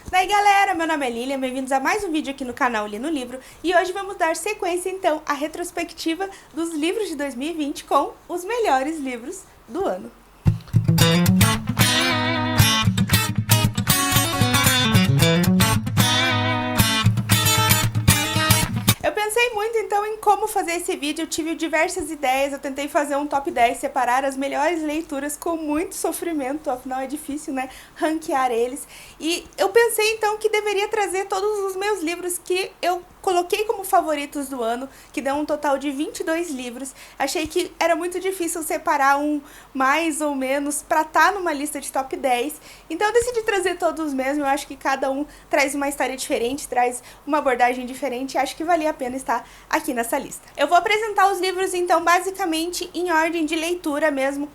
Daí galera, meu nome é Lilian, bem-vindos a mais um vídeo aqui no canal Li no Livro e hoje vamos dar sequência então à retrospectiva dos livros de 2020 com os melhores livros do ano. Eu pensei muito então em como fazer esse vídeo, eu tive diversas ideias, eu tentei fazer um top 10, separar as melhores leituras com muito sofrimento, afinal é difícil, né, ranquear eles. E eu pensei então que deveria trazer todos os meus livros que eu coloquei como favoritos do ano, que deu um total de 22 livros. Achei que era muito difícil separar um mais ou menos para estar numa lista de top 10. Então eu decidi trazer todos mesmo, eu acho que cada um traz uma história diferente, traz uma abordagem diferente, e acho que valia a pena estar aqui nessa lista. Eu vou apresentar os livros então basicamente em ordem de leitura mesmo,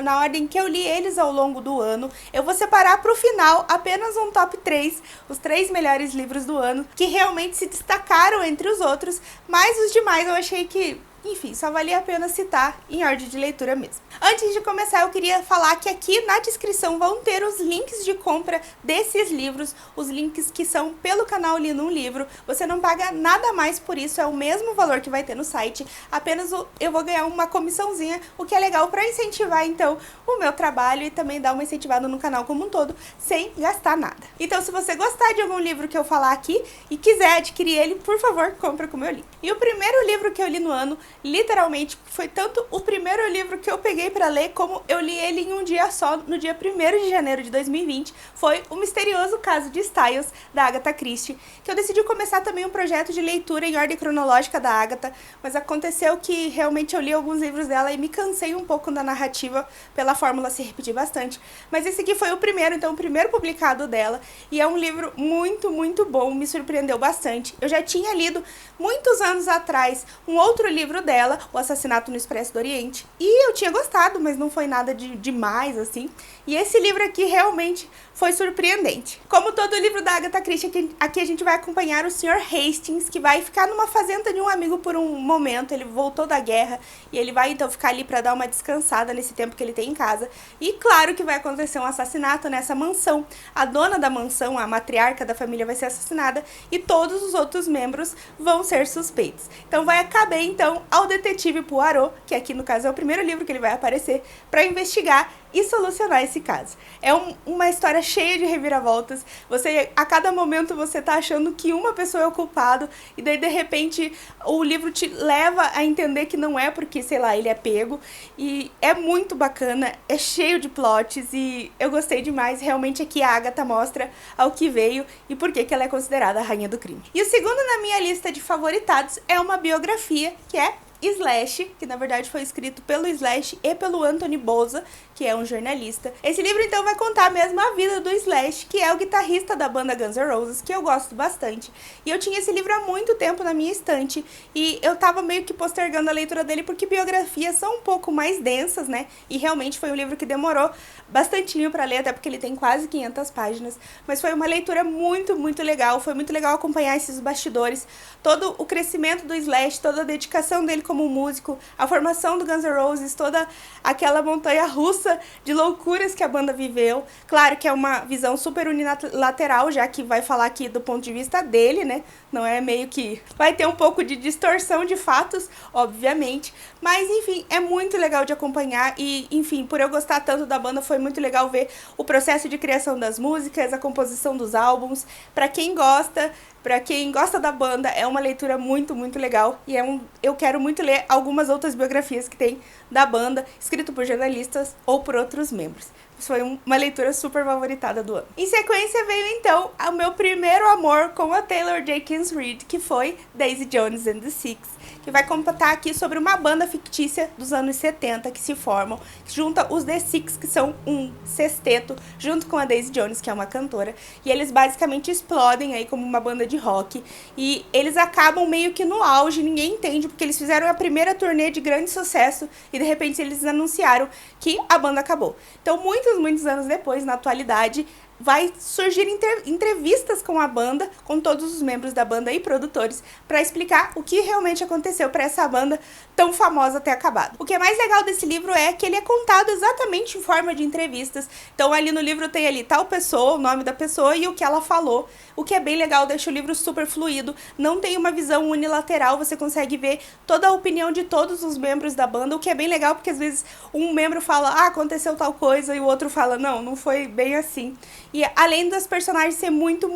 na ordem que eu li eles ao longo do ano. Eu vou separar para o final apenas um top 3, os 3 melhores livros do ano, que realmente se destacaram entre os outros, mas os demais eu achei que, enfim, só valia a pena citar em ordem de leitura mesmo. Antes de começar, eu queria falar que aqui na descrição vão ter os links de compra desses livros, os links que são pelo canal Li no Livro. Você não paga nada mais por isso, é o mesmo valor que vai ter no site, apenas eu vou ganhar uma comissãozinha, o que é legal para incentivar então o meu trabalho e também dar uma incentivada no canal como um todo, sem gastar nada. Então se você gostar de algum livro que eu falar aqui e quiser adquirir ele, por favor, compra com o meu link. E o primeiro livro que eu li no ano, literalmente, foi tanto o primeiro livro que eu peguei para ler, como eu li ele em um dia só, no dia 1º de janeiro de 2020, foi O Misterioso Caso de Styles, da Agatha Christie, que eu decidi começar também um projeto de leitura em ordem cronológica da Agatha, mas aconteceu que realmente eu li alguns livros dela e me cansei um pouco da narrativa, pela fórmula se repetir bastante, mas esse aqui foi o primeiro, então o primeiro publicado dela, e é um livro muito, muito bom, me surpreendeu bastante. Eu já tinha lido muitos anos atrás um outro livro dela, O Assassinato no Expresso do Oriente, e eu tinha gostado, mas não foi nada de demais, assim. E esse livro aqui realmente foi surpreendente. Como todo livro da Agatha Christie, aqui a gente vai acompanhar o Sr. Hastings, que vai ficar numa fazenda de um amigo por um momento. Ele voltou da guerra e ele vai então ficar ali para dar uma descansada nesse tempo que ele tem em casa. E claro que vai acontecer um assassinato nessa mansão. A dona da mansão, a matriarca da família, vai ser assassinada e todos os outros membros vão ser suspeitos. Então vai caber então ao detetive Poirot, que aqui no caso é o primeiro livro que ele vai aparecer, para investigar e solucionar esse caso. É uma história cheia de reviravoltas. A cada momento você tá achando que uma pessoa é o culpado, e daí de repente o livro te leva a entender que não é, porque, sei lá, ele é pego. E é muito bacana, é cheio de plots e eu gostei demais. Realmente aqui a Agatha mostra ao que veio e por que ela é considerada a rainha do crime. E o segundo na minha lista de favoritados é uma biografia, que é Slash, que na verdade foi escrito pelo Slash e pelo Anthony Bozza, que é um jornalista. Esse livro então vai contar mesmo a vida do Slash, que é o guitarrista da banda Guns N' Roses, que eu gosto bastante. E eu tinha esse livro há muito tempo na minha estante, e eu tava meio que postergando a leitura dele porque biografias são um pouco mais densas, né? E realmente foi um livro que demorou bastantinho pra ler, até porque ele tem quase 500 páginas, mas foi uma leitura muito, muito legal. Foi muito legal acompanhar esses bastidores, todo o crescimento do Slash, toda a dedicação dele como músico, a formação do Guns N' Roses, toda aquela montanha-russa de loucuras que a banda viveu. Claro que é uma visão super unilateral, já que vai falar aqui do ponto de vista dele, né? Não é meio que... vai ter um pouco de distorção de fatos, obviamente, mas enfim, é muito legal de acompanhar e, enfim, por eu gostar tanto da banda, foi muito legal ver o processo de criação das músicas, a composição dos álbuns. Pra quem gosta da banda, é uma leitura muito, muito legal, e eu quero muito ler algumas outras biografias que tem da banda, escrito por jornalistas ou por outros membros. Isso foi uma leitura super favoritada do ano. Em sequência veio então o meu primeiro amor com a Taylor Jenkins Reid, que foi Daisy Jones and the Six, que vai contar aqui sobre uma banda fictícia dos anos 70 que se formam, que junta os The Six, que são um sexteto, junto com a Daisy Jones, que é uma cantora, e eles basicamente explodem aí como uma banda de rock, e eles acabam meio que no auge, ninguém entende, porque eles fizeram a primeira turnê de grande sucesso e de repente eles anunciaram que a banda acabou. Então muitos anos depois, na atualidade, vai surgir entrevistas com a banda, com todos os membros da banda e produtores, para explicar o que realmente aconteceu para essa banda tão famosa ter acabado. O que é mais legal desse livro é que ele é contado exatamente em forma de entrevistas. Então ali no livro tem ali tal pessoa, o nome da pessoa e o que ela falou, o que é bem legal, deixa o livro super fluido, não tem uma visão unilateral, você consegue ver toda a opinião de todos os membros da banda, o que é bem legal porque às vezes um membro fala, ah, aconteceu tal coisa, e o outro fala, não foi bem assim. E além das personagens ser muito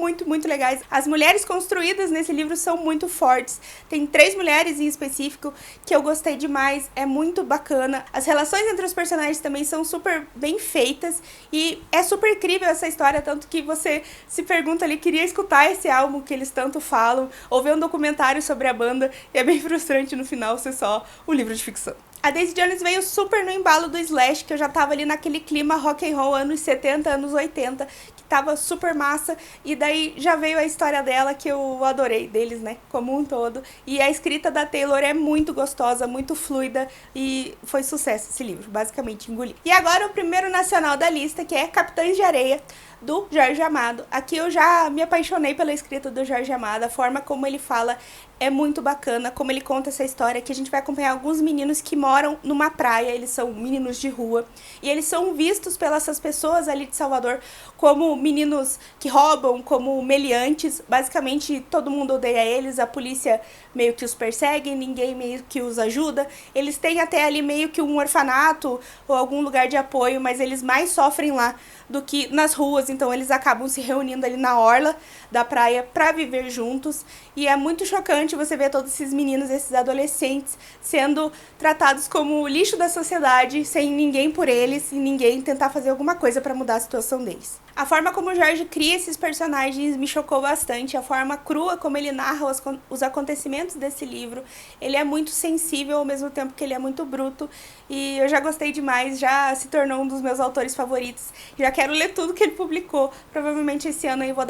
legais, as mulheres construídas nesse livro são muito fortes. Tem 3 mulheres em específico que eu gostei demais, é muito bacana. As relações entre os personagens também são super bem feitas e é super incrível essa história, tanto que você se pergunta ali, queria escutar esse álbum que eles tanto falam, ou ver um documentário sobre a banda, e é bem frustrante no final ser só um livro de ficção. A Daisy Jones veio super no embalo do Slash, que eu já tava ali naquele clima rock and roll, anos 70, anos 80, que tava super massa, e daí já veio a história dela, que eu adorei, deles, né, como um todo. E a escrita da Taylor é muito gostosa, muito fluida, e foi sucesso esse livro, basicamente engoli. E agora o primeiro nacional da lista, que é Capitães de Areia, do Jorge Amado. Aqui eu já me apaixonei pela escrita do Jorge Amado, a forma como ele fala é muito bacana, como ele conta essa história, que a gente vai acompanhar alguns meninos que moram numa praia, eles são meninos de rua, e eles são vistos pelas pessoas ali de Salvador como meninos que roubam, como meliantes, basicamente todo mundo odeia eles, a polícia meio que os persegue, ninguém meio que os ajuda, eles têm até ali meio que um orfanato ou algum lugar de apoio, mas eles mais sofrem lá do que nas ruas, então eles acabam se reunindo ali na orla da praia para viver juntos, e é muito chocante você ver todos esses meninos, esses adolescentes sendo tratados como o lixo da sociedade, sem ninguém por eles e ninguém tentar fazer alguma coisa para mudar a situação deles. A forma como o Jorge cria esses personagens me chocou bastante, a forma crua como ele narra os acontecimentos desse livro, ele é muito sensível ao mesmo tempo que ele é muito bruto, e eu já gostei demais, já se tornou um dos meus autores favoritos, já quero ler tudo que ele publicou, provavelmente esse ano aí vou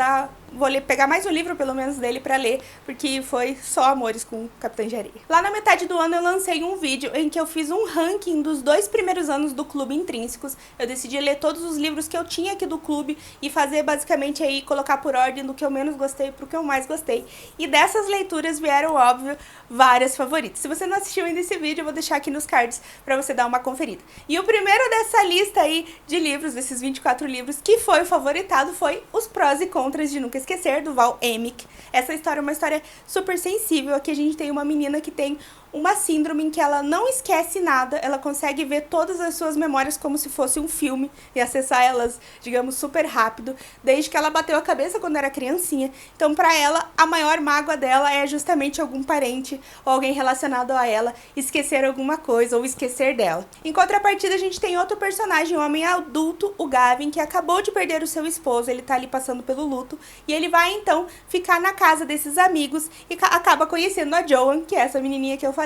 pegar mais um livro pelo menos dele pra ler, porque foi só amores com Capitães de Areia. Lá na metade do ano eu lancei um vídeo em que eu fiz um ranking dos 2 primeiros anos do Clube Intrínsecos, eu decidi ler todos os livros que eu tinha aqui do clube e fazer basicamente aí, colocar por ordem do que eu menos gostei pro que eu mais gostei, e dessas leituras vieram, óbvio, várias favoritas. Se você não assistiu ainda esse vídeo, eu vou deixar aqui nos cards pra você dar uma conferida. E o primeiro dessa lista aí de livros, desses 24 livros, que foi o favoritado, foi Os Prós e Contras de Nunca Esquecer, do Val Emick. Essa história é uma história super sensível. Aqui a gente tem uma menina que tem uma síndrome em que ela não esquece nada, ela consegue ver todas as suas memórias como se fosse um filme e acessar elas, digamos, super rápido, desde que ela bateu a cabeça quando era criancinha. Então, pra ela, a maior mágoa dela é justamente algum parente ou alguém relacionado a ela esquecer alguma coisa ou esquecer dela. Em contrapartida, a gente tem outro personagem, um homem adulto, o Gavin, que acabou de perder o seu esposo, ele tá ali passando pelo luto, e ele vai, então, ficar na casa desses amigos e acaba conhecendo a Joan, que é essa menininha que eu falei.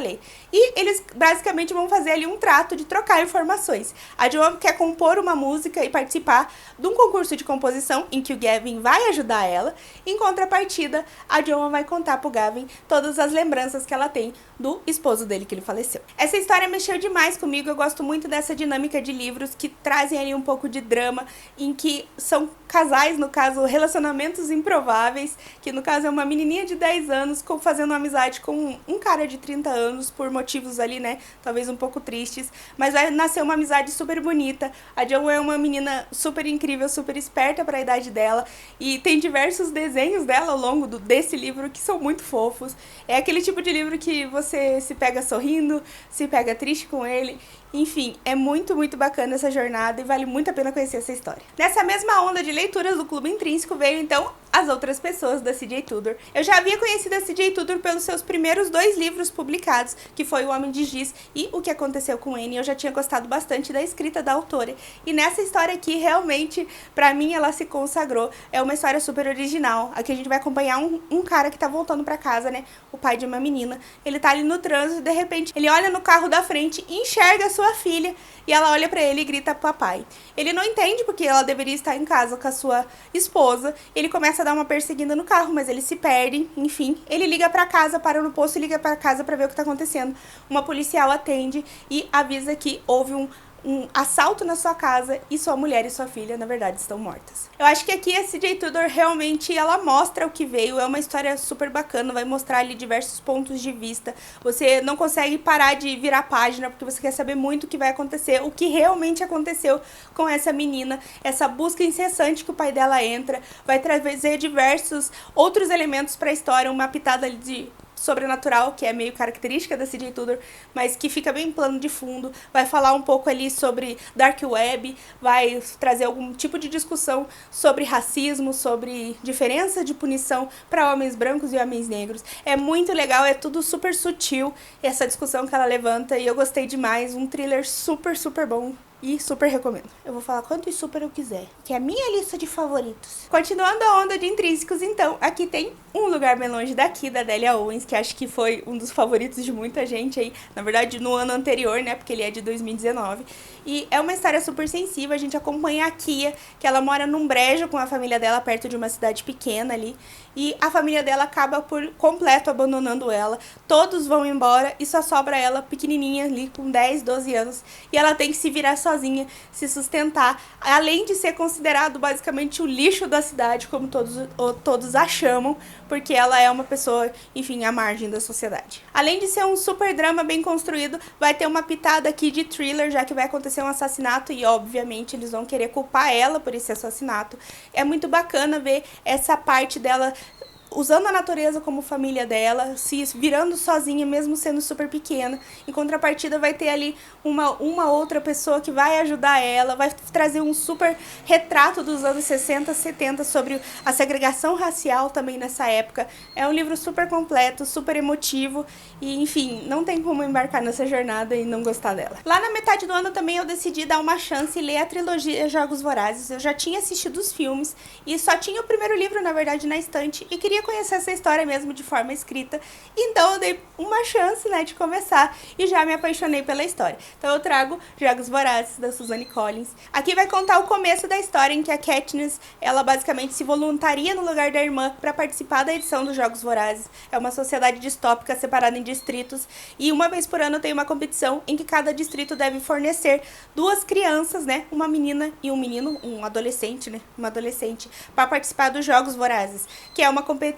E eles basicamente vão fazer ali um trato de trocar informações. A Joan quer compor uma música e participar de um concurso de composição em que o Gavin vai ajudar ela. Em contrapartida, a Joan vai contar pro Gavin todas as lembranças que ela tem do esposo dele que ele faleceu. Essa história mexeu demais comigo, eu gosto muito dessa dinâmica de livros que trazem ali um pouco de drama, em que são casais, no caso, relacionamentos improváveis, que no caso é uma menininha de 10 anos fazendo amizade com um cara de 30 anos, por motivos ali, né, talvez um pouco tristes, mas vai nascer uma amizade super bonita. A Jo é uma menina super incrível, super esperta para a idade dela, e tem diversos desenhos dela ao longo desse livro que são muito fofos. É aquele tipo de livro que você se pega sorrindo, se pega triste com ele. Enfim, é muito bacana essa jornada e vale muito a pena conhecer essa história. Nessa mesma onda de leituras do Clube Intrínseco veio então As Outras Pessoas, da C.J. Tudor. Eu já havia conhecido a C.J. Tudor pelos seus primeiros 2 livros publicados, que foi O Homem de Giz e O que Aconteceu com Anne. Eu já tinha gostado bastante da escrita da autora. E nessa história aqui, realmente, pra mim, ela se consagrou. É uma história super original. Aqui a gente vai acompanhar um cara que tá voltando pra casa, né? O pai de uma menina. Ele tá ali no trânsito e, de repente, ele olha no carro da frente e enxerga a sua filha. E ela olha pra ele e grita papai. Ele não entende porque ela deveria estar em casa com a sua esposa. Ele começa a dar uma perseguida no carro, mas eles se perdem, enfim. Ele liga pra casa, para no posto e liga pra casa pra ver o que tá acontecendo. Uma policial atende e avisa que houve um um assalto na sua casa e sua mulher e sua filha, na verdade, estão mortas. Eu acho que aqui a C.J. Tudor realmente, ela mostra o que veio, é uma história super bacana, vai mostrar ali diversos pontos de vista. Você não consegue parar de virar página, porque você quer saber muito o que vai acontecer, o que realmente aconteceu com essa menina, essa busca incessante que o pai dela entra, vai trazer diversos outros elementos para a história, uma pitada de sobrenatural, que é meio característica da C.J. Tudor, mas que fica bem plano de fundo, vai falar um pouco ali sobre Dark Web, vai trazer algum tipo de discussão sobre racismo, sobre diferença de punição para homens brancos e homens negros. É muito legal, é tudo super sutil, essa discussão que ela levanta, e eu gostei demais, um thriller super, super bom. E super recomendo. Eu vou falar quantos super eu quiser, que é a minha lista de favoritos. Continuando a onda de intrínsecos, então, aqui tem Um Lugar Bem Longe Daqui, da Delia Owens, que acho que foi um dos favoritos de muita gente aí, na verdade no ano anterior, né, porque ele é de 2019. E é uma história super sensível, a gente acompanha a Kia, que ela mora num brejo com a família dela, perto de uma cidade pequena ali, e a família dela acaba por completo abandonando ela, todos vão embora e só sobra ela pequenininha ali, com 10, 12 anos, e ela tem que se virar sozinha, se sustentar, além de ser considerado basicamente o lixo da cidade, como todos a chamam, porque ela é uma pessoa, enfim, à margem da sociedade. Além de ser um super drama bem construído, vai ter uma pitada aqui de thriller, já que vai acontecer um assassinato e, obviamente, eles vão querer culpar ela por esse assassinato. É muito bacana ver essa parte dela usando a natureza como família dela, se virando sozinha, mesmo sendo super pequena. Em contrapartida, vai ter ali uma outra pessoa que vai ajudar ela, vai trazer um super retrato dos anos 60, 70 sobre a segregação racial também nessa época. É um livro super completo, super emotivo e, enfim, não tem como embarcar nessa jornada e não gostar dela. Lá na metade do ano também eu decidi dar uma chance e ler a trilogia Jogos Vorazes. Eu já tinha assistido os filmes e só tinha o primeiro livro, na verdade, na estante e queria conhecer essa história mesmo de forma escrita, então eu dei uma chance, né, de começar e já me apaixonei pela história. Então eu trago Jogos Vorazes, da Suzanne Collins. Aqui vai contar o começo da história em que a Katniss, ela basicamente se voluntaria no lugar da irmã para participar da edição dos Jogos Vorazes. É uma sociedade distópica separada em distritos e uma vez por ano tem uma competição em que cada distrito deve fornecer duas crianças, né, uma menina e um menino, um adolescente, né, uma adolescente, para participar dos Jogos Vorazes, que é uma competição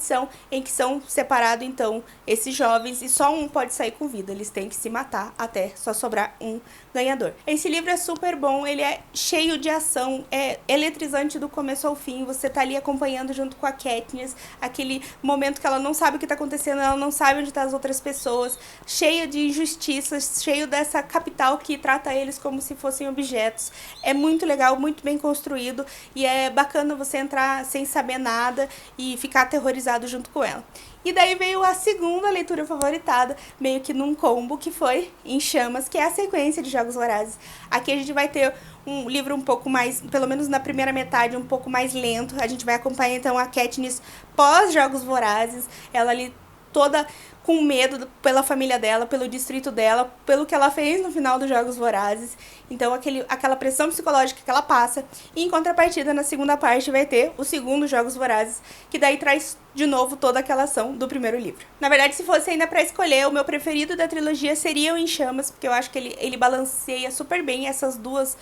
em que são separados, então, esses jovens e só um pode sair com vida. Eles têm que se matar até só sobrar um ganhador. Esse livro é super bom, ele é cheio de ação, é eletrizante do começo ao fim. Você tá ali acompanhando junto com a Katniss, aquele momento que ela não sabe o que tá acontecendo, ela não sabe onde tá as outras pessoas, cheio de injustiças, cheio dessa capital que trata eles como se fossem objetos. É muito legal, muito bem construído e é bacana você entrar sem saber nada e ficar aterrorizado junto com ela. E daí veio a segunda leitura favoritada, meio que num combo, que foi Em Chamas, que é a sequência de Jogos Vorazes. Aqui a gente vai ter um livro um pouco mais, pelo menos na primeira metade, um pouco mais lento. A gente vai acompanhar então a Katniss pós-Jogos Vorazes, ela ali toda com medo pela família dela, pelo distrito dela, pelo que ela fez no final dos Jogos Vorazes. Então, aquela pressão psicológica que ela passa. E, em contrapartida, na segunda parte, vai ter o segundo Jogos Vorazes, que daí traz de novo toda aquela ação do primeiro livro. Na verdade, se fosse ainda pra escolher, o meu preferido da trilogia seria o Em Chamas, porque eu acho que ele balanceia super bem essas duas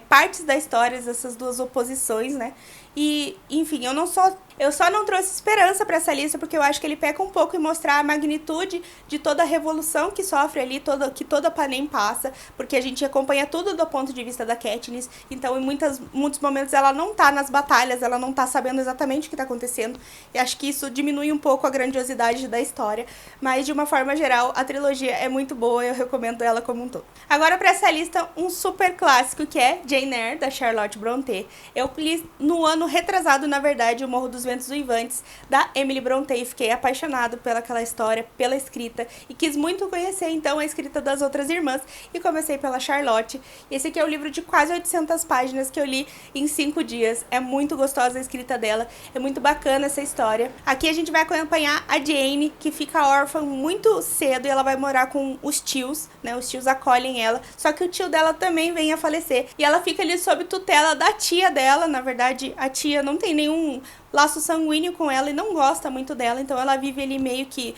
partes da história, essas duas oposições, né? E, enfim, eu só não trouxe esperança para essa lista porque eu acho que ele peca um pouco em mostrar a magnitude de toda a revolução que sofre ali, que toda a Panem passa, porque a gente acompanha tudo do ponto de vista da Katniss, então em muitos momentos ela não tá nas batalhas, ela não tá sabendo exatamente o que tá acontecendo, e acho que isso diminui um pouco a grandiosidade da história, mas de uma forma geral, a trilogia é muito boa e eu recomendo ela como um todo. Agora para essa lista, um super clássico que é Jane Eyre, da Charlotte Brontë. Eu li no ano retrasado, na verdade, O Morro dos Ventos Uivantes, da Emily Brontë, e fiquei apaixonado pelaquela história, pela escrita, e quis muito conhecer, então, a escrita das outras irmãs, e comecei pela Charlotte. Esse aqui é um livro de quase 800 páginas que eu li em 5 dias. É muito gostosa a escrita dela, é muito bacana essa história. Aqui a gente vai acompanhar a Jane, que fica órfã muito cedo, e ela vai morar com os tios, né, os tios acolhem ela, só que o tio dela também vem a falecer, e ela fica ali sob tutela da tia dela, na verdade, a tia não tem nenhum laço sanguíneo com ela e não gosta muito dela, então ela vive ali meio que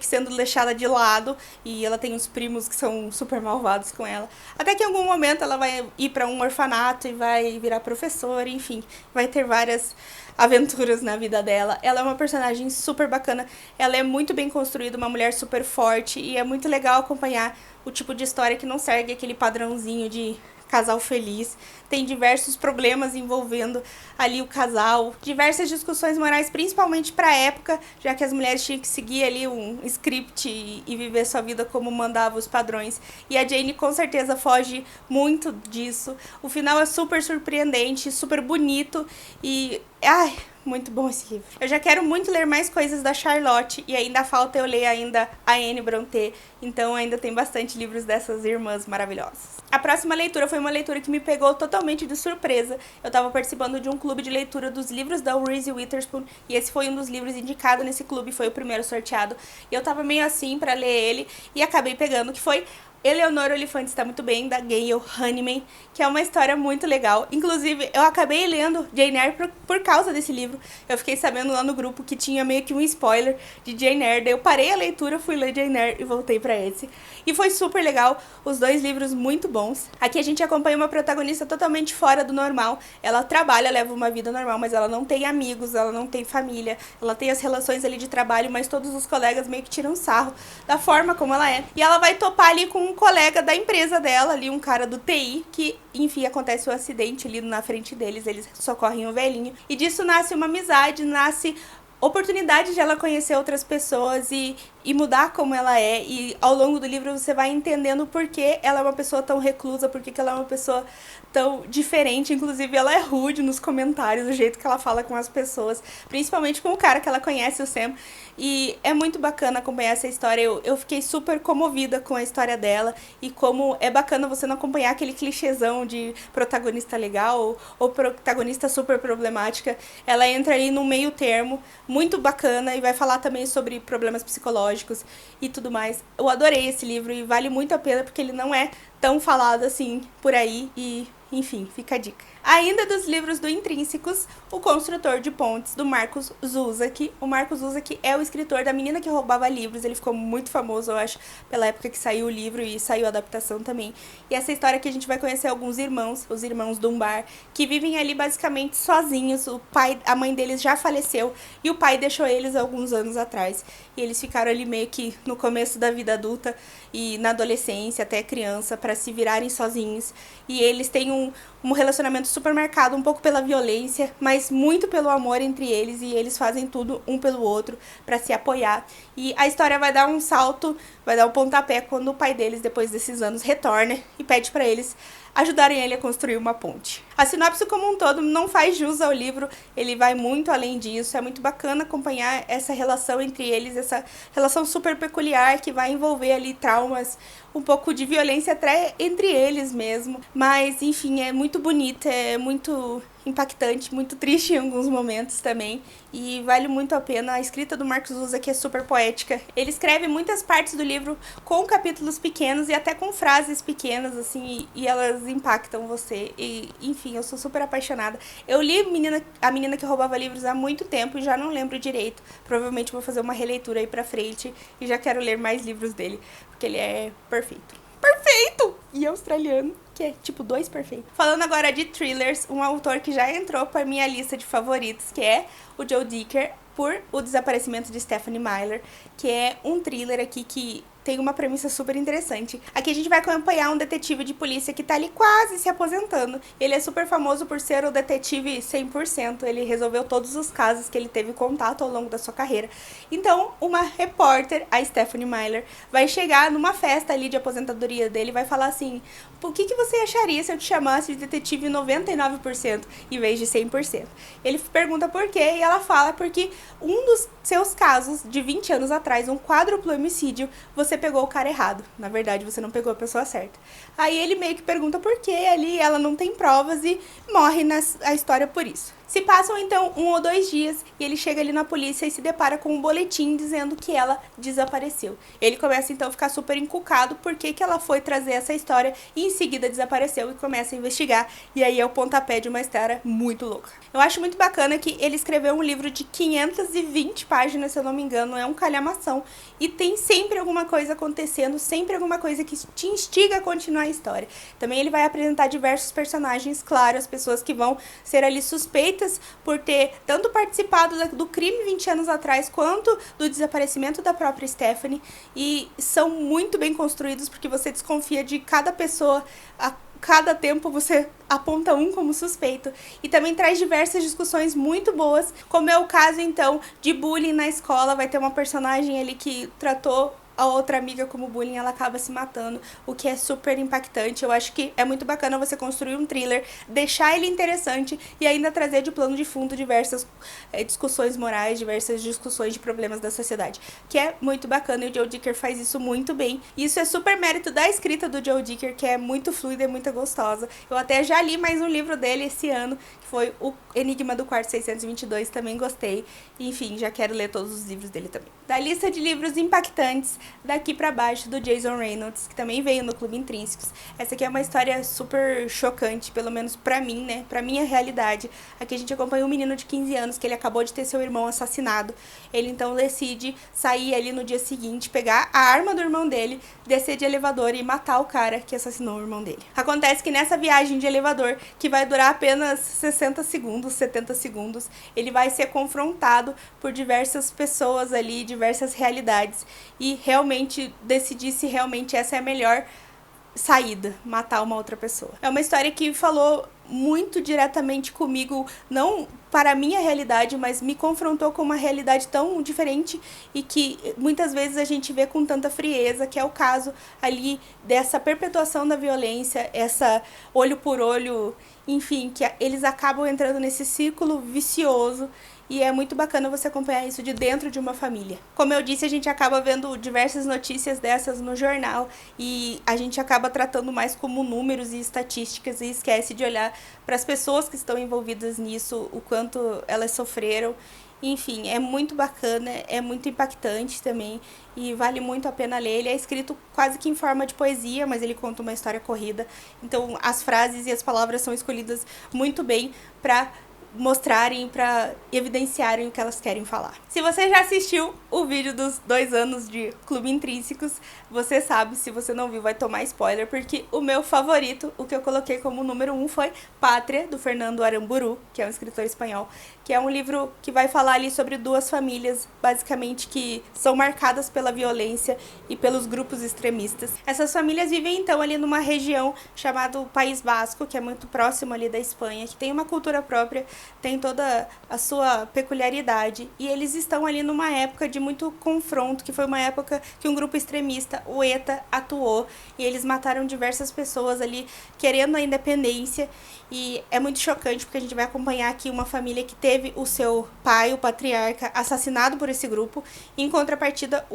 sendo deixada de lado, e ela tem uns primos que são super malvados com ela. Até que em algum momento ela vai ir pra um orfanato e vai virar professora, enfim, vai ter várias aventuras na vida dela. Ela é uma personagem super bacana, ela é muito bem construída, uma mulher super forte, e é muito legal acompanhar o tipo de história que não segue aquele padrãozinho de casal feliz. Tem diversos problemas envolvendo ali o casal, diversas discussões morais, principalmente para a época, já que as mulheres tinham que seguir ali um script e viver sua vida como mandava os padrões. E a Jane com certeza foge muito disso. O final é super surpreendente, super bonito e... ai, muito bom esse livro. Eu já quero muito ler mais coisas da Charlotte, e ainda falta eu ler ainda a Anne Brontë, então ainda tem bastante livros dessas irmãs maravilhosas. A próxima leitura foi uma leitura que me pegou totalmente de surpresa. Eu estava participando de um clube de leitura dos livros da Reese Witherspoon, e esse foi um dos livros indicados nesse clube, foi o primeiro sorteado, e eu tava meio assim pra ler ele, e acabei pegando, que foi Eleanor Oliphant Está Muito Bem, da Gayle Honeyman, que é uma história muito legal. Inclusive, eu acabei lendo Jane Eyre por causa desse livro. Eu fiquei sabendo lá no grupo que tinha meio que um spoiler de Jane Eyre, daí eu parei a leitura, fui ler Jane Eyre e voltei pra esse. E foi super legal, os dois livros muito bons. Aqui a gente acompanha uma protagonista totalmente fora do normal. Ela trabalha, leva uma vida normal, mas ela não tem amigos, ela não tem família, ela tem as relações ali de trabalho, mas todos os colegas meio que tiram sarro da forma como ela é. E ela vai topar ali com um colega da empresa dela, ali um cara do TI, que, enfim, acontece um acidente ali na frente deles, eles socorrem o velhinho. E disso nasce uma amizade, nasce oportunidade de ela conhecer outras pessoas e mudar como ela é, e ao longo do livro você vai entendendo por que ela é uma pessoa tão reclusa, por que ela é uma pessoa tão diferente. Inclusive ela é rude nos comentários, o jeito que ela fala com as pessoas, principalmente com o cara que ela conhece, o Sam, e é muito bacana acompanhar essa história. Eu fiquei super comovida com a história dela, e como é bacana você não acompanhar aquele clichêzão de protagonista legal ou protagonista super problemática. Ela entra ali no meio termo, muito bacana, e vai falar também sobre problemas psicológicos e tudo mais. Eu adorei esse livro e vale muito a pena porque ele não é tão falado assim por aí e, enfim, fica a dica. Ainda dos livros do Intrínsecos, O Construtor de Pontes, do Marcus Zusak. O Marcus Zusak é o escritor da Menina que Roubava Livros, ele ficou muito famoso, eu acho, pela época que saiu o livro e saiu a adaptação também. E essa história que a gente vai conhecer alguns irmãos, os irmãos Dunbar, que vivem ali basicamente sozinhos. A mãe deles já faleceu e o pai deixou eles alguns anos atrás. E eles ficaram ali meio que no começo da vida adulta e na adolescência, até criança, para se virarem sozinhos. E eles têm um relacionamento super marcado um pouco pela violência, mas muito pelo amor entre eles, e eles fazem tudo um pelo outro para se apoiar. E a história vai dar um salto, vai dar um pontapé quando o pai deles, depois desses anos, retorna e pede para eles ajudarem ele a construir uma ponte. A sinopse como um todo não faz jus ao livro, ele vai muito além disso, é muito bacana acompanhar essa relação entre eles, essa relação super peculiar que vai envolver ali traumas, um pouco de violência até entre eles mesmo, mas enfim, é muito bonita, é muito impactante, muito triste em alguns momentos também, e vale muito a pena. A escrita do Marcus Zusak é super poética. Ele escreve muitas partes do livro com capítulos pequenos e até com frases pequenas, assim, e elas impactam você. E, enfim, eu sou super apaixonada. Eu li A Menina que Roubava Livros há muito tempo e já não lembro direito. Provavelmente vou fazer uma releitura aí pra frente e já quero ler mais livros dele, porque ele é perfeito. Perfeito! E australiano, que é tipo 2 perfeitos. Falando agora de thrillers, um autor que já entrou para minha lista de favoritos, que é o Joe Dicker, por O Desaparecimento de Stephanie Myler, que é um thriller aqui que tem uma premissa super interessante. Aqui a gente vai acompanhar um detetive de polícia que tá ali quase se aposentando. Ele é super famoso por ser o detetive 100%. Ele resolveu todos os casos que ele teve contato ao longo da sua carreira. Então, uma repórter, a Stephanie Myler, vai chegar numa festa ali de aposentadoria dele e vai falar assim: o que você acharia se eu te chamasse de detetive 99% em vez de 100%? Ele pergunta por quê e ela fala porque um dos seus casos de 20 anos atrás, um quádruplo homicídio, você pegou o cara errado. Na verdade, você não pegou a pessoa certa. Aí ele meio que pergunta por quê ali, ela não tem provas e morre a história por isso. Se passam então 1 ou 2 dias e ele chega ali na polícia e se depara com um boletim dizendo que ela desapareceu. Ele começa então a ficar super encucado porque que ela foi trazer essa história e em seguida desapareceu e começa a investigar. E aí é o pontapé de uma história muito louca. Eu acho muito bacana que ele escreveu um livro de 520 páginas, se eu não me engano, é um calhamação. E tem sempre alguma coisa acontecendo, sempre alguma coisa que te instiga a continuar a história. Também ele vai apresentar diversos personagens, claro, as pessoas que vão ser ali suspeitas por ter tanto participado do crime 20 anos atrás, quanto do desaparecimento da própria Stephanie. E são muito bem construídos, porque você desconfia de cada pessoa, a cada tempo você aponta um como suspeito. E também traz diversas discussões muito boas, como é o caso então de bullying na escola. Vai ter uma personagem ali que tratou a outra amiga como bullying, ela acaba se matando, o que é super impactante. Eu acho que é muito bacana você construir um thriller, deixar ele interessante e ainda trazer de plano de fundo diversas discussões morais, diversas discussões de problemas da sociedade, que é muito bacana, e o Joe Dicker faz isso muito bem. E isso é super mérito da escrita do Joe Dicker, que é muito fluida e muito gostosa. Eu até já li mais um livro dele esse ano, que foi o Enigma do Quarto 622, também gostei. Enfim, já quero ler todos os livros dele também. Da lista de livros impactantes, daqui pra baixo, do Jason Reynolds, que também veio no Clube Intrínsecos. Essa aqui é uma história super chocante, pelo menos pra mim, né? Pra minha realidade. Aqui a gente acompanha um menino de 15 anos, que ele acabou de ter seu irmão assassinado. Ele então decide sair ali no dia seguinte, pegar a arma do irmão dele, descer de elevador e matar o cara que assassinou o irmão dele. Acontece que nessa viagem de elevador, que vai durar apenas 60 segundos, 70 segundos, ele vai ser confrontado por diversas pessoas ali, diversas realidades, e realmente decidir se realmente essa é a melhor saída, matar uma outra pessoa. É uma história que falou muito diretamente comigo, não para a minha realidade, mas me confrontou com uma realidade tão diferente e que muitas vezes a gente vê com tanta frieza, que é o caso ali dessa perpetuação da violência, essa olho por olho, enfim, que eles acabam entrando nesse círculo vicioso. E é muito bacana você acompanhar isso de dentro de uma família. Como eu disse, a gente acaba vendo diversas notícias dessas no jornal e a gente acaba tratando mais como números e estatísticas e esquece de olhar para as pessoas que estão envolvidas nisso, o quanto elas sofreram. Enfim, é muito bacana, é muito impactante também e vale muito a pena ler. Ele é escrito quase que em forma de poesia, mas ele conta uma história corrida. Então as frases e as palavras são escolhidas muito bem para mostrarem, para evidenciarem o que elas querem falar. Se você já assistiu o vídeo dos 2 anos de Clube Intrínsecos, você sabe, se você não viu vai tomar spoiler, porque o meu favorito, o que eu coloquei como número 1 foi Pátria, do Fernando Aramburu, que é um escritor espanhol, que é um livro que vai falar ali sobre 2 famílias, basicamente, que são marcadas pela violência e pelos grupos extremistas. Essas famílias vivem então ali numa região chamada País Basco, que é muito próximo ali da Espanha, que tem uma cultura própria, tem toda a sua peculiaridade, e eles estão ali numa época de muito confronto, que foi uma época que um grupo extremista, o ETA, atuou, e eles mataram diversas pessoas ali, querendo a independência, e é muito chocante, porque a gente vai acompanhar aqui uma família que teve o seu pai, o patriarca, assassinado por esse grupo, e em contrapartida,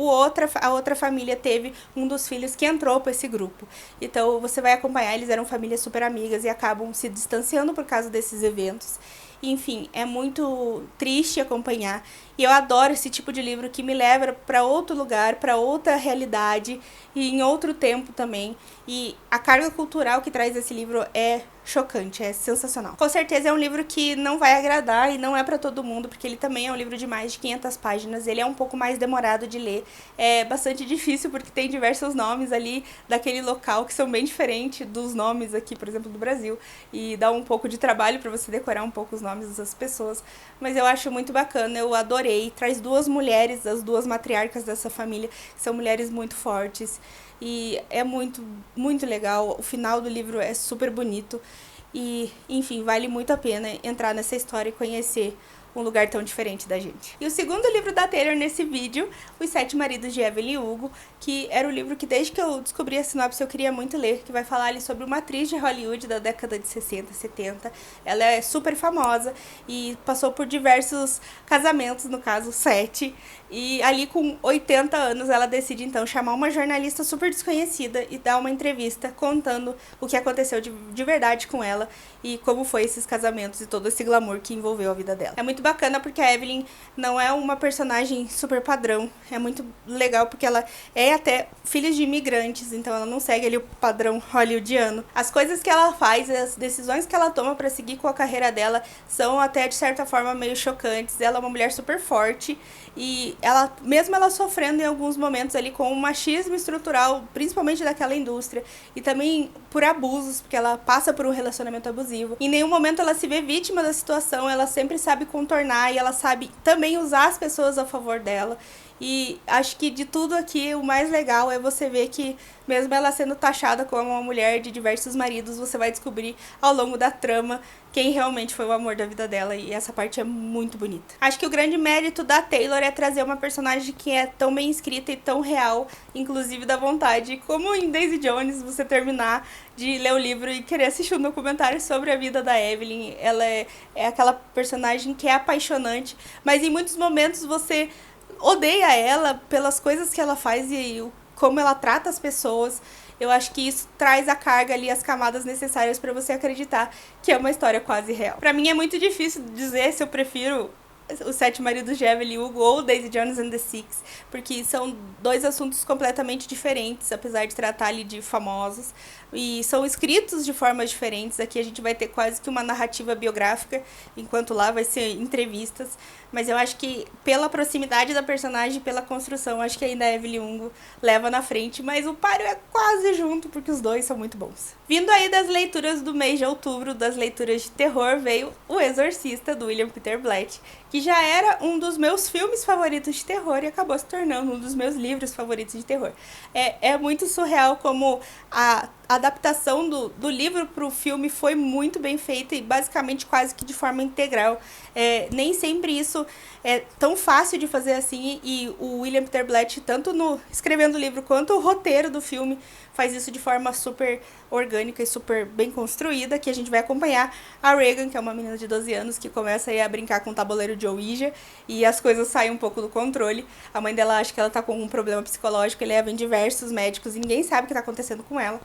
a outra família teve um dos filhos que entrou para esse grupo. Então você vai acompanhar, eles eram famílias super amigas e acabam se distanciando por causa desses eventos. Enfim, é muito triste acompanhar, e eu adoro esse tipo de livro que me leva para outro lugar, para outra realidade e em outro tempo também. E a carga cultural que traz esse livro é chocante, é sensacional. Com certeza é um livro que não vai agradar e não é para todo mundo, porque ele também é um livro de mais de 500 páginas, ele é um pouco mais demorado de ler, é bastante difícil porque tem diversos nomes ali daquele local que são bem diferentes dos nomes aqui, por exemplo, do Brasil, e dá um pouco de trabalho para você decorar um pouco os nomes dessas pessoas, mas eu acho muito bacana, eu adorei, traz 2 mulheres, as 2 matriarcas dessa família, que são mulheres muito fortes, e é muito, muito legal. O final do livro é super bonito e, enfim, vale muito a pena entrar nessa história e conhecer um lugar tão diferente da gente. E o segundo livro da Taylor nesse vídeo, Os Sete Maridos de Evelyn Hugo, que era o livro que desde que eu descobri a sinopse eu queria muito ler, que vai falar ali sobre uma atriz de Hollywood da década de 60, 70. Ela é super famosa e passou por diversos casamentos, no caso 7, e ali com 80 anos ela decide então chamar uma jornalista super desconhecida e dar uma entrevista contando o que aconteceu de verdade com ela e como foi esses casamentos e todo esse glamour que envolveu a vida dela. É muito bacana porque a Evelyn não é uma personagem super padrão, é muito legal porque ela é até filha de imigrantes, então ela não segue ali o padrão hollywoodiano. As coisas que ela faz, as decisões que ela toma para seguir com a carreira dela são até de certa forma meio chocantes. Ela é uma mulher super forte e ela, mesmo ela sofrendo em alguns momentos ali com o machismo estrutural, principalmente daquela indústria, e também por abusos, porque ela passa por um relacionamento abusivo. Em nenhum momento ela se vê vítima da situação, ela sempre sabe contornar e ela sabe também usar as pessoas a favor dela. E acho que de tudo aqui, o mais legal é você ver que, mesmo ela sendo taxada como uma mulher de diversos maridos, você vai descobrir ao longo da trama quem realmente foi o amor da vida dela, e essa parte é muito bonita. Acho que o grande mérito da Taylor é trazer uma personagem que é tão bem escrita e tão real, inclusive dá vontade, como em Daisy Jones, você terminar de ler o livro e querer assistir um documentário sobre a vida da Evelyn. Ela é aquela personagem que é apaixonante, mas em muitos momentos você odeia ela pelas coisas que ela faz e como ela trata as pessoas. Eu acho que isso traz a carga ali, as camadas necessárias para você acreditar que é uma história quase real. Pra mim é muito difícil dizer se eu prefiro Os Sete Maridos de Evelyn Hugo ou Daisy Jones and the Six, porque são dois assuntos completamente diferentes, apesar de tratar ali de famosos, e são escritos de formas diferentes. Aqui a gente vai ter quase que uma narrativa biográfica, enquanto lá vai ser entrevistas, mas eu acho que pela proximidade da personagem, pela construção, acho que ainda a Evelyn Hugo leva na frente, mas o páreo é quase junto, porque os dois são muito bons. Vindo aí das leituras do mês de outubro, das leituras de terror, veio O Exorcista, do William Peter Blatty, que já era um dos meus filmes favoritos de terror e acabou se tornando um dos meus livros favoritos de terror. É muito surreal como a adaptação do livro para o filme foi muito bem feita e basicamente quase que de forma integral. Nem sempre isso é tão fácil de fazer assim, e o William Peter Blatty, tanto escrevendo o livro quanto o roteiro do filme, faz isso de forma super orgânica e super bem construída, que a gente vai acompanhar a Regan, que é uma menina de 12 anos que começa aí a brincar com o tabuleiro de Ouija e as coisas saem um pouco do controle. A mãe dela acha que ela tá com um problema psicológico e leva em diversos médicos e ninguém sabe o que tá acontecendo com ela,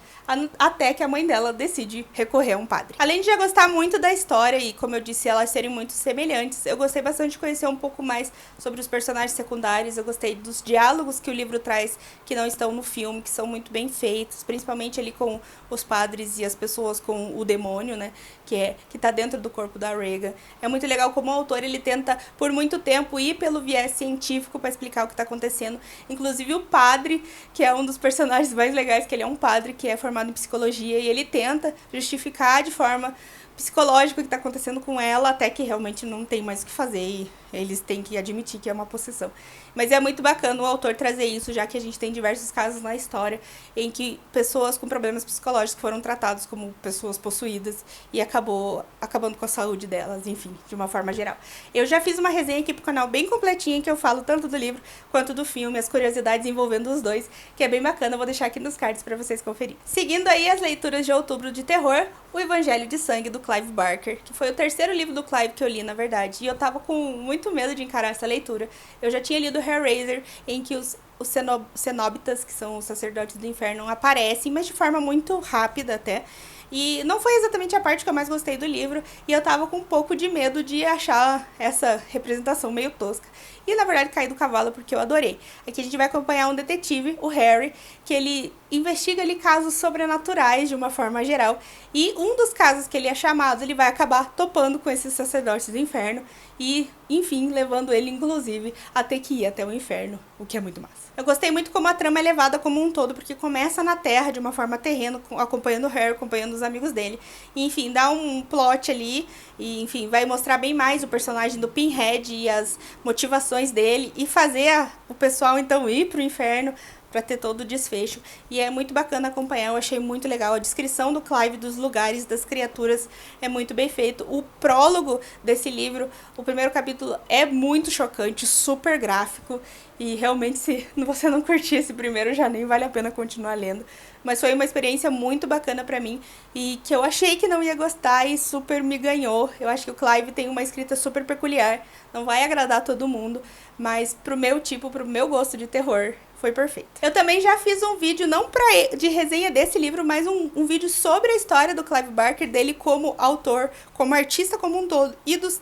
até que a mãe dela decide recorrer a um padre. Além de já gostar muito da história e, como eu disse, elas serem muito semelhantes, eu gostei bastante de conhecer um pouco mais sobre os personagens secundários. Eu gostei dos diálogos que o livro traz, que não estão no filme, que são muito bem feitos, principalmente ali com os padres e as pessoas com o demônio, né, que tá dentro do corpo da Regan. É muito legal como o autor, ele tenta por muito tempo ir pelo viés científico para explicar o que tá acontecendo. Inclusive o padre, que é um dos personagens mais legais, que ele é um padre que é formado em psicologia, e ele tenta justificar de forma psicológica o que está acontecendo com ela, até que realmente não tem mais o que fazer e eles têm que admitir que é uma possessão. Mas é muito bacana o autor trazer isso, já que a gente tem diversos casos na história em que pessoas com problemas psicológicos foram tratadas como pessoas possuídas e acabando com a saúde delas, enfim, de uma forma geral. Eu já fiz uma resenha aqui pro canal bem completinha, que eu falo tanto do livro quanto do filme, as curiosidades envolvendo os dois, que é bem bacana. Eu vou deixar aqui nos cards para vocês conferirem. Seguindo aí as leituras de outubro de terror, O Evangelho de Sangue, do Clive Barker, que foi o terceiro livro do Clive que eu li, na verdade, e eu tava com muito medo de encarar essa leitura. Eu já tinha lido Hellraiser, em que os cenobitas, que são os sacerdotes do inferno, aparecem, mas de forma muito rápida até. E não foi exatamente a parte que eu mais gostei do livro, e eu tava com um pouco de medo de achar essa representação meio tosca. E na verdade caí do cavalo porque eu adorei. Aqui a gente vai acompanhar um detetive, o Harry, que ele investiga ali casos sobrenaturais de uma forma geral. E um dos casos que ele é chamado, ele vai acabar topando com esses sacerdotes do inferno e, enfim, levando ele, inclusive, a ter que ir até o inferno, o que é muito massa. Eu gostei muito como a trama é levada como um todo, porque começa na Terra, de uma forma terrena, acompanhando o Harry, acompanhando os amigos dele. E, enfim, dá um plot ali, e, enfim, vai mostrar bem mais o personagem do Pinhead e as motivações dele, e fazer o pessoal, então, ir pro inferno para ter todo o desfecho. E é muito bacana acompanhar, eu achei muito legal. A descrição do Clive, dos lugares, das criaturas é muito bem feito. O prólogo desse livro, o primeiro capítulo, é muito chocante, super gráfico. E realmente, se você não curtir esse primeiro, já nem vale a pena continuar lendo. Mas foi uma experiência muito bacana pra mim e que eu achei que não ia gostar e super me ganhou. Eu acho que o Clive tem uma escrita super peculiar, não vai agradar todo mundo, mas pro meu tipo, pro meu gosto de terror, foi perfeito. Eu também já fiz um vídeo, não de resenha desse livro, mas um vídeo sobre a história do Clive Barker, dele como autor, como artista como um todo, e dos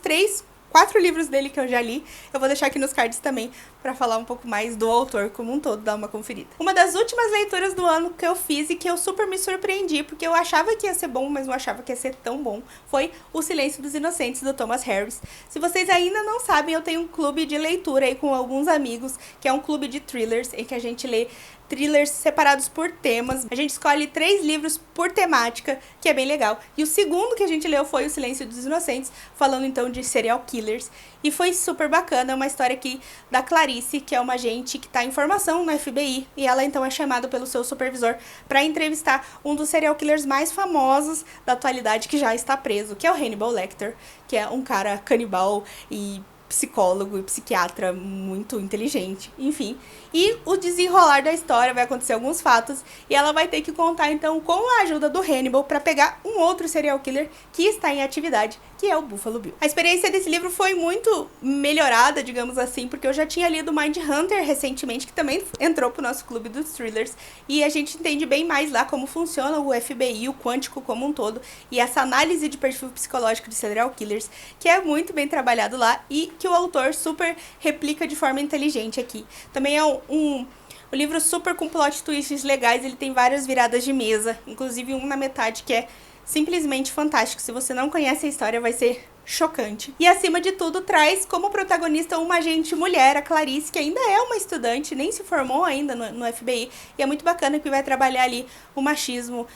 4 livros dele que eu já li. Eu vou deixar aqui nos cards também para falar um pouco mais do autor como um todo, dar uma conferida. Uma das últimas leituras do ano que eu fiz e que eu super me surpreendi, porque eu achava que ia ser bom, mas não achava que ia ser tão bom, foi O Silêncio dos Inocentes, do Thomas Harris. Se vocês ainda não sabem, eu tenho um clube de leitura aí com alguns amigos, que é um clube de thrillers, em que a gente lê thrillers separados por temas. A gente escolhe 3 livros por temática, que é bem legal. E o segundo que a gente leu foi O Silêncio dos Inocentes, falando então de serial killers. E foi super bacana, é uma história aqui da Clarice, que é uma agente que está em formação no FBI. E ela então é chamada pelo seu supervisor para entrevistar um dos serial killers mais famosos da atualidade, que já está preso, que é o Hannibal Lecter, que é um cara canibal e psicólogo e psiquiatra muito inteligente, enfim. E o desenrolar da história vai acontecer alguns fatos e ela vai ter que contar então com a ajuda do Hannibal para pegar um outro serial killer que está em atividade, que é o Buffalo Bill. A experiência desse livro foi muito melhorada, digamos assim, porque eu já tinha lido Mindhunter recentemente, que também entrou pro nosso clube dos thrillers, e a gente entende bem mais lá como funciona o FBI, o quântico como um todo, e essa análise de perfil psicológico de serial killers, que é muito bem trabalhado lá e que o autor super replica de forma inteligente aqui. Também é um livro super com plot twists legais, ele tem várias viradas de mesa, inclusive um na metade que é simplesmente fantástico. Se você não conhece a história, vai ser chocante. E acima de tudo, traz como protagonista uma agente mulher, a Clarice, que ainda é uma estudante, nem se formou ainda no FBI, e é muito bacana que vai trabalhar ali o machismo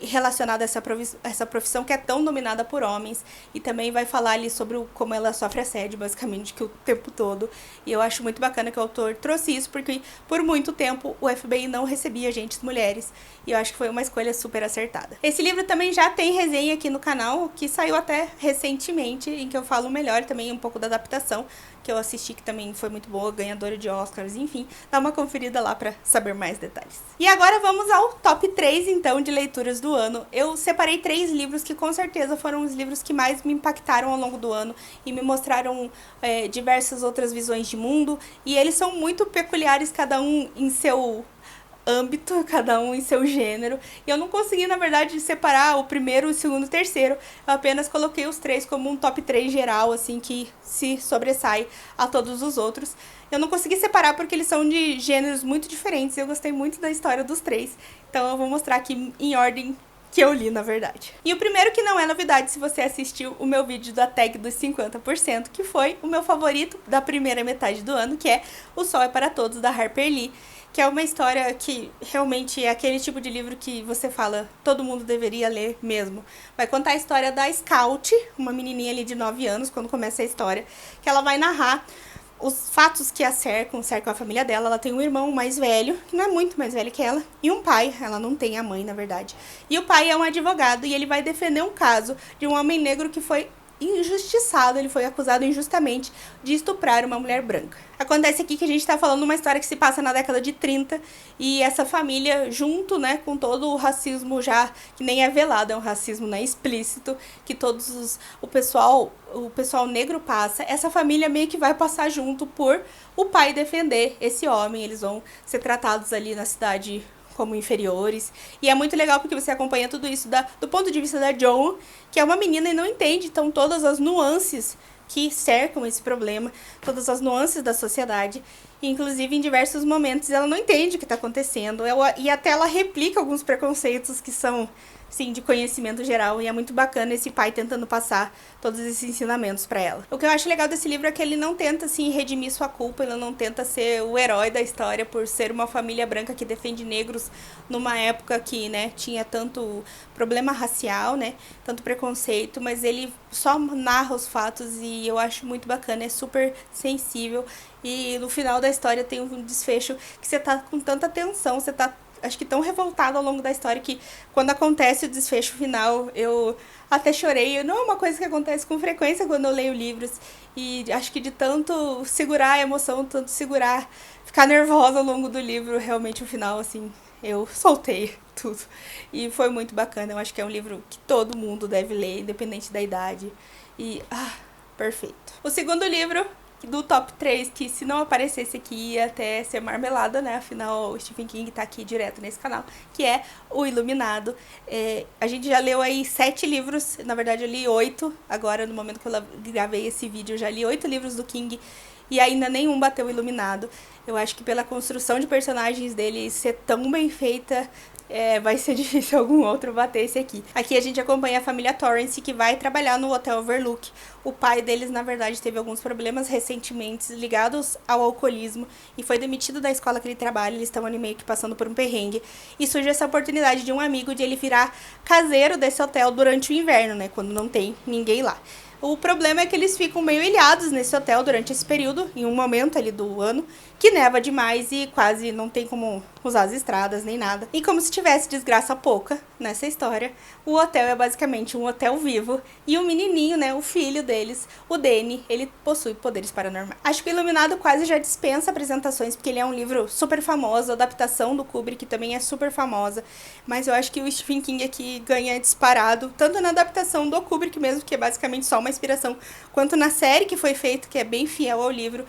relacionado a essa profissão que é tão dominada por homens, e também vai falar ali sobre como ela sofre assédio, basicamente, que o tempo todo. E eu acho muito bacana que o autor trouxe isso, porque por muito tempo o FBI não recebia agentes mulheres, e eu acho que foi uma escolha super acertada. Esse livro também já tem resenha aqui no canal, que saiu até recentemente, em que eu falo melhor também um pouco da adaptação, que eu assisti, que também foi muito boa, ganhadora de Oscars, enfim, dá uma conferida lá pra saber mais detalhes. E agora vamos ao top 3, então, de leituras do ano. Eu separei 3 livros que com certeza foram os livros que mais me impactaram ao longo do ano e me mostraram diversas outras visões de mundo, e eles são muito peculiares, cada um em seu âmbito, cada um em seu gênero, e eu não consegui, na verdade, separar o primeiro, o segundo e o terceiro. Eu apenas coloquei os 3 como um top 3 geral, assim, que se sobressai a todos os outros. Eu não consegui separar porque eles são de gêneros muito diferentes, e eu gostei muito da história dos 3, então eu vou mostrar aqui em ordem que eu li, na verdade. E o primeiro, que não é novidade se você assistiu o meu vídeo da tag dos 50%, que foi o meu favorito da primeira metade do ano, que é O Sol é para Todos, da Harper Lee, que é uma história que realmente é aquele tipo de livro que você fala, todo mundo deveria ler mesmo. Vai contar a história da Scout, uma menininha ali de 9 anos, quando começa a história, que ela vai narrar os fatos que a cercam a família dela. Ela tem um irmão mais velho, que não é muito mais velho que ela, e um pai, ela não tem a mãe, na verdade. E o pai é um advogado, e ele vai defender um caso de um homem negro que foi injustiçado, ele foi acusado injustamente de estuprar uma mulher branca. Acontece aqui que a gente tá falando uma história que se passa na década de 30, e essa família, junto, né, com todo o racismo já, que nem é velado, é um racismo, né, explícito, que o pessoal negro passa, essa família meio que vai passar junto por o pai defender esse homem. Eles vão ser tratados ali na cidade como inferiores, e é muito legal porque você acompanha tudo isso do ponto de vista da Joan, que é uma menina e não entende então todas as nuances que cercam esse problema, todas as nuances da sociedade, e inclusive em diversos momentos ela não entende o que está acontecendo, e até ela replica alguns preconceitos que são, sim, de conhecimento geral, e é muito bacana esse pai tentando passar todos esses ensinamentos para ela. O que eu acho legal desse livro é que ele não tenta, assim, redimir sua culpa, ele não tenta ser o herói da história por ser uma família branca que defende negros numa época que, né, tinha tanto problema racial, né, tanto preconceito, mas ele só narra os fatos, e eu acho muito bacana, é super sensível, e no final da história tem um desfecho que você tá com tanta tensão, você tá, acho que tão revoltado ao longo da história que quando acontece o desfecho final, eu até chorei. Não é uma coisa que acontece com frequência quando eu leio livros, e acho que de tanto segurar a emoção, tanto segurar, ficar nervosa ao longo do livro, realmente o final, assim, eu soltei tudo. E foi muito bacana. Eu acho que é um livro que todo mundo deve ler, independente da idade. E, perfeito. O segundo livro do top 3, que se não aparecesse aqui ia até ser marmelada, né? Afinal, o Stephen King tá aqui direto nesse canal, que é O Iluminado. A gente já leu aí 7 livros, na verdade eu li 8, agora no momento que eu gravei esse vídeo eu já li 8 livros do King, e ainda nenhum bateu o Iluminado. Eu acho que pela construção de personagens dele ser tão bem feita, vai ser difícil algum outro bater esse aqui. Aqui a gente acompanha a família Torrance, que vai trabalhar no Hotel Overlook. O pai deles, na verdade, teve alguns problemas recentemente ligados ao alcoolismo e foi demitido da escola que ele trabalha. Eles estão ali meio que passando por um perrengue. E surge essa oportunidade de um amigo de ele virar caseiro desse hotel durante o inverno, né? Quando não tem ninguém lá. O problema é que eles ficam meio ilhados nesse hotel durante esse período, em um momento ali do ano, que neva demais e quase não tem como usar as estradas nem nada. E como se tivesse desgraça pouca nessa história, o hotel é basicamente um hotel vivo, e o menininho, né, o filho deles, o Danny, ele possui poderes paranormais. Acho que o Iluminado quase já dispensa apresentações, porque ele é um livro super famoso, a adaptação do Kubrick também é super famosa, mas eu acho que o Stephen King aqui ganha disparado, tanto na adaptação do Kubrick mesmo, que é basicamente só uma inspiração, quanto na série que foi feita, que é bem fiel ao livro.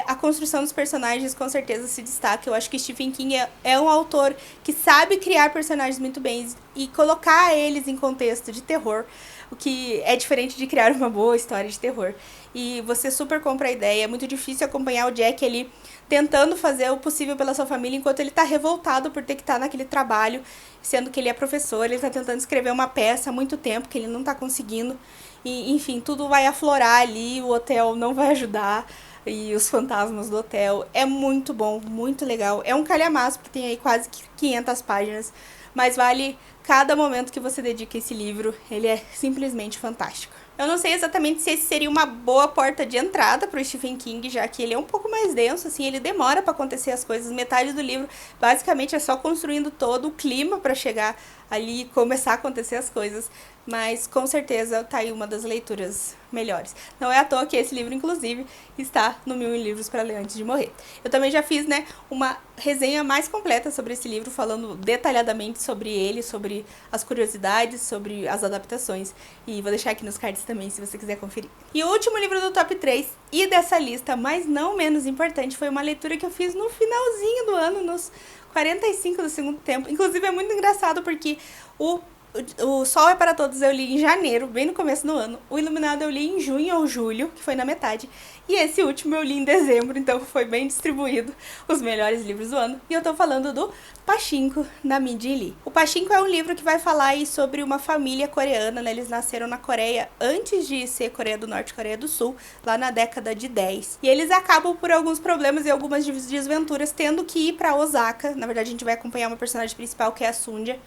A construção dos personagens com certeza se destaca. Eu acho que Stephen King é um autor que sabe criar personagens muito bem e colocar eles em contexto de terror, o que é diferente de criar uma boa história de terror. E você super compra a ideia. É muito difícil acompanhar o Jack ali tentando fazer o possível pela sua família, enquanto ele tá revoltado por ter que estar naquele trabalho, sendo que ele é professor, ele tá tentando escrever uma peça há muito tempo, que ele não tá conseguindo. E, enfim, tudo vai aflorar ali, o hotel não vai ajudar, e os fantasmas do hotel. É muito bom, muito legal. É um calhamaço, porque tem aí quase 500 páginas, mas vale cada momento que você dedica a esse livro. Ele é simplesmente fantástico. Eu não sei exatamente se esse seria uma boa porta de entrada para o Stephen King, já que ele é um pouco mais denso, assim, ele demora para acontecer as coisas. Metade do livro, basicamente, é só construindo todo o clima para chegar ali e começar a acontecer as coisas. Mas, com certeza, tá aí uma das leituras melhores. Não é à toa que esse livro, inclusive, está no 1000 livros para ler antes de morrer. Eu também já fiz, né, uma resenha mais completa sobre esse livro, falando detalhadamente sobre ele, sobre as curiosidades, sobre as adaptações. E vou deixar aqui nos cards também, se você quiser conferir. E o último livro do top 3 e dessa lista, mas não menos importante, foi uma leitura que eu fiz no finalzinho do ano, nos 45 do segundo tempo. Inclusive, é muito engraçado porque o Sol é para Todos eu li em janeiro, bem no começo do ano. O Iluminado eu li em junho ou julho, que foi na metade. E esse último eu li em dezembro, então foi bem distribuído os melhores livros do ano. E eu tô falando do Pachinko, da Minji Lee. O Pachinko é um livro que vai falar aí sobre uma família coreana, né? Eles nasceram na Coreia antes de ser Coreia do Norte e Coreia do Sul, lá na década de 10. E eles acabam por alguns problemas e algumas desventuras tendo que ir pra Osaka. Na verdade, a gente vai acompanhar uma personagem principal, que é a Sunja.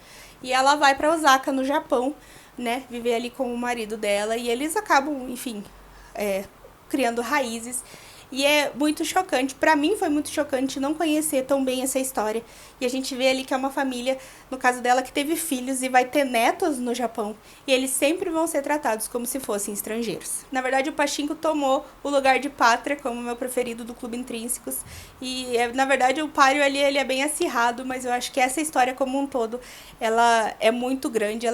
E ela vai para Osaka, no Japão, né, viver ali com o marido dela. E eles acabam, enfim, criando raízes. E é muito chocante, pra mim foi muito chocante não conhecer tão bem essa história. E a gente vê ali que é uma família, no caso dela, que teve filhos e vai ter netos no Japão. E eles sempre vão ser tratados como se fossem estrangeiros. Na verdade, o Pachinko tomou o lugar de Pátria como meu preferido do Clube Intrínsecos. E, na verdade, o páreo ali, ele é bem acirrado, mas eu acho que essa história como um todo, ela é muito grande,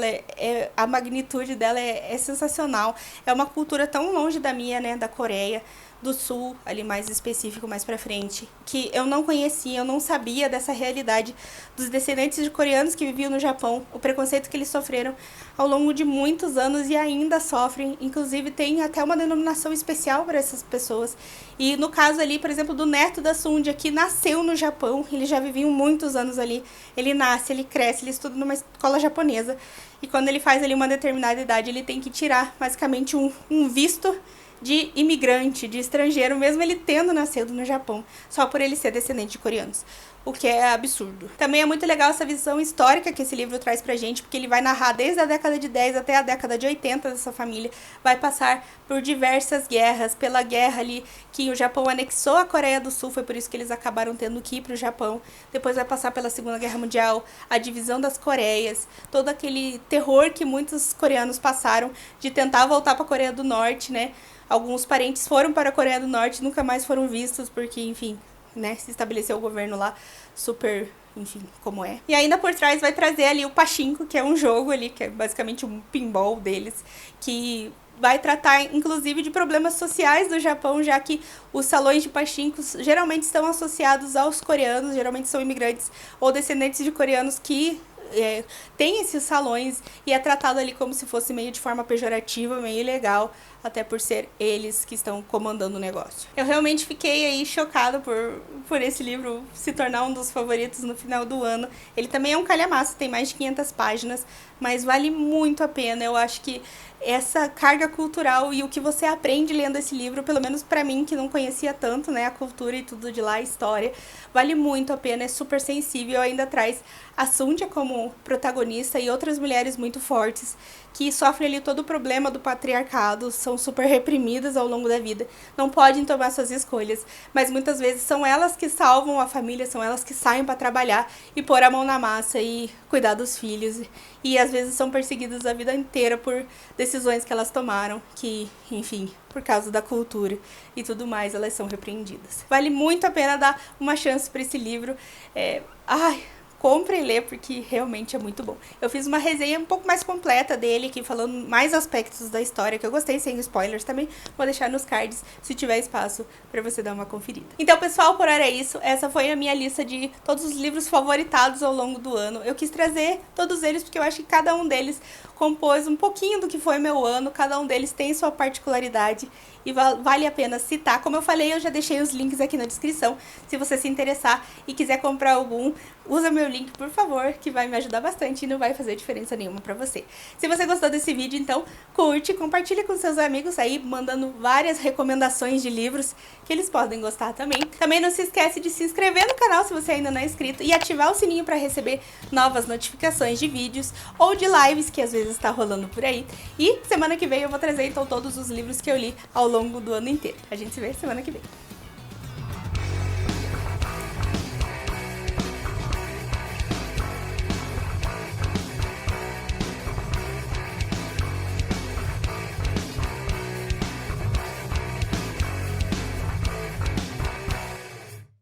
a magnitude dela é sensacional. É uma cultura tão longe da minha, né, da Coreia do Sul, ali mais específico, mais pra frente, que eu não conhecia, eu não sabia dessa realidade dos descendentes de coreanos que viviam no Japão, o preconceito que eles sofreram ao longo de muitos anos e ainda sofrem. Inclusive tem até uma denominação especial para essas pessoas. E no caso ali, por exemplo, do neto da Sunja, que nasceu no Japão, ele já vivia muitos anos ali, ele nasce, ele cresce, ele estuda numa escola japonesa, e quando ele faz ali uma determinada idade, ele tem que tirar basicamente um visto de imigrante, de estrangeiro, mesmo ele tendo nascido no Japão, só por ele ser descendente de coreanos. O que é absurdo. Também é muito legal essa visão histórica que esse livro traz pra gente, porque ele vai narrar desde a década de 10 até a década de 80 dessa família. Vai passar por diversas guerras, pela guerra ali que o Japão anexou a Coreia do Sul, foi por isso que eles acabaram tendo que ir pro Japão. Depois vai passar pela Segunda Guerra Mundial, a divisão das Coreias, todo aquele terror que muitos coreanos passaram de tentar voltar pra Coreia do Norte, né? Alguns parentes foram para a Coreia do Norte, nunca mais foram vistos, porque, enfim, né, se estabeleceu o governo lá super, enfim, como é. E ainda por trás vai trazer ali o Pachinko, que é um jogo ali, que é basicamente um pinball deles, que vai tratar, inclusive, de problemas sociais do Japão, já que os salões de pachinko geralmente estão associados aos coreanos, geralmente são imigrantes ou descendentes de coreanos que tem esses salões e é tratado ali como se fosse meio de forma pejorativa, meio ilegal, até por ser eles que estão comandando o negócio. Eu realmente fiquei aí chocada por esse livro se tornar um dos favoritos no final do ano. Ele também é um calhamaço, tem mais de 500 páginas, mas vale muito a pena. Eu acho que essa carga cultural e o que você aprende lendo esse livro, pelo menos pra mim, que não conhecia tanto, né, a cultura e tudo de lá, a história, vale muito a pena, é super sensível, ainda traz a Sunja como protagonista e outras mulheres muito fortes que sofrem ali todo o problema do patriarcado, são super reprimidas ao longo da vida, não podem tomar suas escolhas, mas muitas vezes são elas que salvam a família, são elas que saem para trabalhar e pôr a mão na massa e cuidar dos filhos, e às vezes são perseguidas a vida inteira por decisões que elas tomaram, que, enfim, por causa da cultura e tudo mais, elas são repreendidas. Vale muito a pena dar uma chance para esse livro. Compre e lê, porque realmente é muito bom. Eu fiz uma resenha um pouco mais completa dele aqui, falando mais aspectos da história, que eu gostei, sem spoilers também. Vou deixar nos cards, se tiver espaço, pra você dar uma conferida. Então, pessoal, por hora é isso. Essa foi a minha lista de todos os livros favoritados ao longo do ano. Eu quis trazer todos eles, porque eu acho que cada um deles compôs um pouquinho do que foi meu ano. Cada um deles tem sua particularidade e vale a pena citar. Como eu falei, eu já deixei os links aqui na descrição. Se você se interessar e quiser comprar algum, usa meu link, por favor, que vai me ajudar bastante e não vai fazer diferença nenhuma pra você. Se você gostou desse vídeo, então curte, compartilha com seus amigos aí, mandando várias recomendações de livros que eles podem gostar também. Também não se esquece de se inscrever no canal se você ainda não é inscrito e ativar o sininho para receber novas notificações de vídeos ou de lives que às vezes está rolando por aí. E semana que vem eu vou trazer então todos os livros que eu li ao longo do ano inteiro. A gente se vê semana que vem.